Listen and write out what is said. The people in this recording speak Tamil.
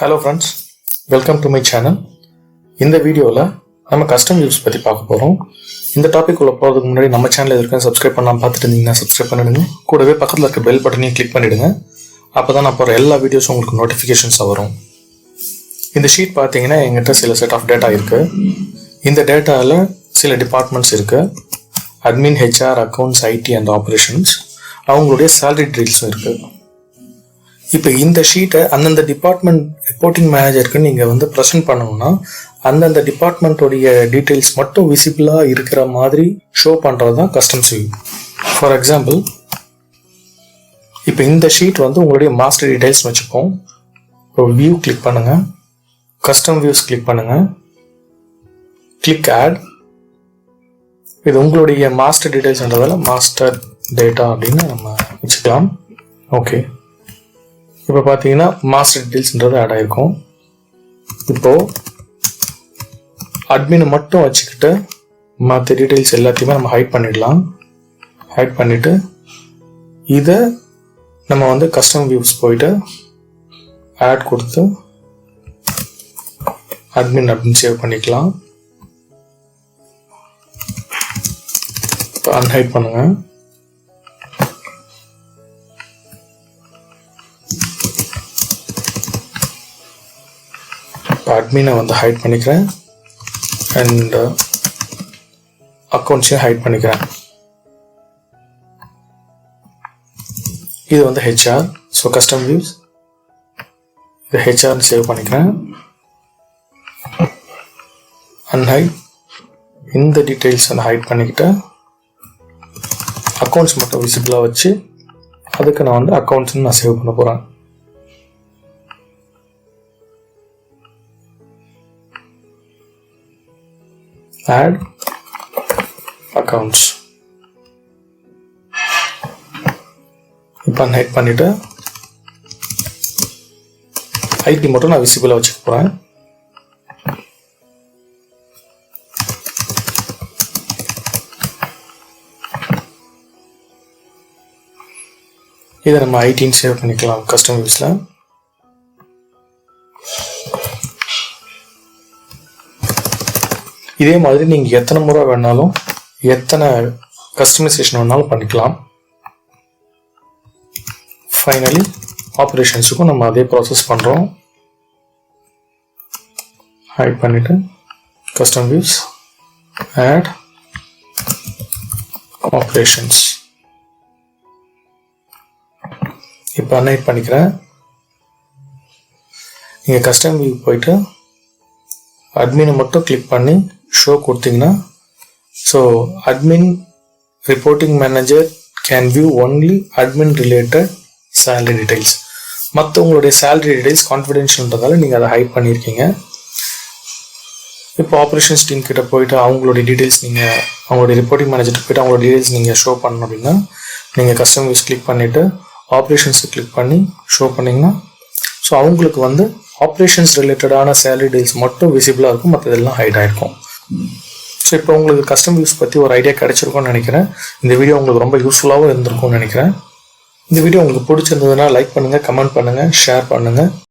Hello friends, welcome to my channel. இந்த வீடியோவில் நம்ம கஸ்டம் வியூஸ் பற்றி பார்க்க போகிறோம். இந்த டாபிக் உள்ள போகிறதுக்கு முன்னாடி நம்ம சேனல் எதுக்கும் சப்ஸ்கிரைப் பண்ணாமல் பார்த்துட்டு இருந்தீங்கன்னா சப்ஸ்கிரைப் பண்ணிடுங்க. கூடவே பக்கத்தில் இருக்க பெல் பட்டனையும் கிளிக் பண்ணிவிடுங்க. அப்போ தான் நான் போகிற எல்லா வீடியோஸும் உங்களுக்கு நோட்டிஃபிகேஷன்ஸாக வரும். இந்த ஷீட் பார்த்தீங்கன்னா எங்கிட்ட சில செட் ஆஃப் டேட்டா இருக்குது. இந்த டேட்டாவில் சில டிபார்ட்மெண்ட்ஸ் இருக்குது. Admin, HR, accounts, IT and operations. அவங்களுடைய சேலரி டீல்ஸும் இருக்குது. இப்போ இந்த ஷீட்டை அந்தந்த டிபார்ட்மெண்ட் ரிப்போர்ட்டிங் மேனேஜருக்கு நீங்கள் ப்ரெசென்ட் பண்ணணும்னா அந்தந்த டிபார்ட்மெண்ட்டோடைய டீட்டெயில்ஸ் மட்டும் விசிபிளாக இருக்கிற மாதிரி ஷோ பண்ணுறது தான் கஸ்டம்ஸ் வியூ. ஃபார் எக்ஸாம்பிள், இப்போ இந்த ஷீட் உங்களுடைய மாஸ்டர் டீட்டெயில்ஸ் வச்சுப்போம். இப்போ வியூ கிளிக் பண்ணுங்கள், கஸ்டம் வியூஸ் கிளிக் பண்ணுங்கள், கிளிக் ஆட். இது உங்களுடைய மாஸ்டர் டீட்டெயில்ஸ்ன்றதால மாஸ்டர் டேட்டா அப்படின்னு நம்ம வச்சுக்கலாம். ஓகே, இப்போ பார்த்தீங்கன்னா மாஸ்டர் டீட்டெயில்ஸ்ன்றது ஆட் ஆகிருக்கும். இப்போது அட்மினை மட்டும் வச்சுக்கிட்டு மற்ற டீட்டெயில்ஸ் எல்லாத்தையுமே நம்ம ஹைட் பண்ணிடலாம். ஹைட் பண்ணிவிட்டு இதை நம்ம கஸ்டம் வியூஸ் போயிட்டு ஆட் கொடுத்து அட்மின் அப்படின்னு சேவ் பண்ணிக்கலாம். இப்போ அன்ஹைட் பண்ணுங்கள். அட்மினை ஹைட் பண்ணிக்கிறேன் அண்ட் அக்கௌண்ட்ஸையும் ஹைட் பண்ணிக்கிறேன். இது ஹெச்ஆர். ஸோ கஸ்டம் வியூஸ் இது ஹெச்ஆர்னு சேவ் பண்ணிக்கிறேன். அன்ஹைட். இந்த டீட்டெயில்ஸ் ஹைட் பண்ணிக்கிட்டு அக்கௌண்ட்ஸ் மட்டும் விசிபிளாக வச்சு அதுக்கு நான் அக்கௌண்ட்ஸ்ன்னு நான் சேவ் பண்ண போகிறேன். Add accounts. இப்போ ஹைட் பண்ணிட்டு ஐடி மட்டும் நான் விசிபிளாக வச்சுக்க போகிறேன். இதை நம்ம ஐடின்னு சேவ் பண்ணிக்கலாம் கஸ்டம் வியூஸில். இதே மாதிரி நீங்கள் எத்தனை முறை வேணாலும் எத்தனை கஸ்டமைசேஷன் வேணாலும் பண்ணிக்கலாம். ஃபைனலி ஆப்ரேஷன்ஸுக்கும் நம்ம அதே ப்ராசஸ் பண்ணுறோம். ஹைட் பண்ணிவிட்டு கஸ்டம் வியூஸ், ஆட் ஆப்ரேஷன்ஸ். இப்போ அன்ஹைட் பண்ணிக்கிறேன். நீங்கள் கஸ்டம் வியூ போயிட்டு அட்மினை மட்டும் கிளிக் பண்ணி ஷோ கொடுத்தீங்கன்னா, so admin reporting manager can view only admin related salary details. மற்றவங்களுடைய சேலரி டீடைல்ஸ் கான்ஃபிடென்ஷியல்ன்றதால நீங்கள் அதை ஹைட் பண்ணியிருக்கீங்க. இப்போ ஆப்ரேஷன்ஸ் டீம் கிட்ட போயிட்டு அவங்களுடைய டீடைல்ஸ் நீங்கள் அவங்களுடைய ரிப்போர்ட்டிங் மேனேஜர்கிட்ட போய்ட்டு அவங்களோட டீடைல்ஸ் நீங்கள் ஷோ பண்ணணும் அப்படின்னா நீங்கள் கஸ்டம் வியூஸ் கிளிக் பண்ணிவிட்டு ஆப்ரேஷன்ஸை கிளிக் பண்ணி ஷோ பண்ணிங்கன்னா, ஸோ அவங்களுக்கு ஆப்ரேஷன்ஸ் ரிலேட்டடான சேலரி டீல்ஸ் மட்டும் விசிபிளாக இருக்கும், மற்றதெல்லாம் ஹைட் ஆகிருக்கும். ஸோ இப்போ உங்களுக்கு கஸ்டம் வியூஸ் பற்றி ஒரு ஐடியா கிடைச்சிருக்கும்னு நினைக்கிறேன். இந்த வீடியோ உங்களுக்கு ரொம்ப யூஸ்ஃபுல்லாகவும் இருந்திருக்கும்னு நினைக்கிறேன். இந்த வீடியோ உங்களுக்கு பிடிச்சிருந்ததுன்னா லைக் பண்ணுங்கள், கமெண்ட் பண்ணுங்கள், ஷேர் பண்ணுங்கள்.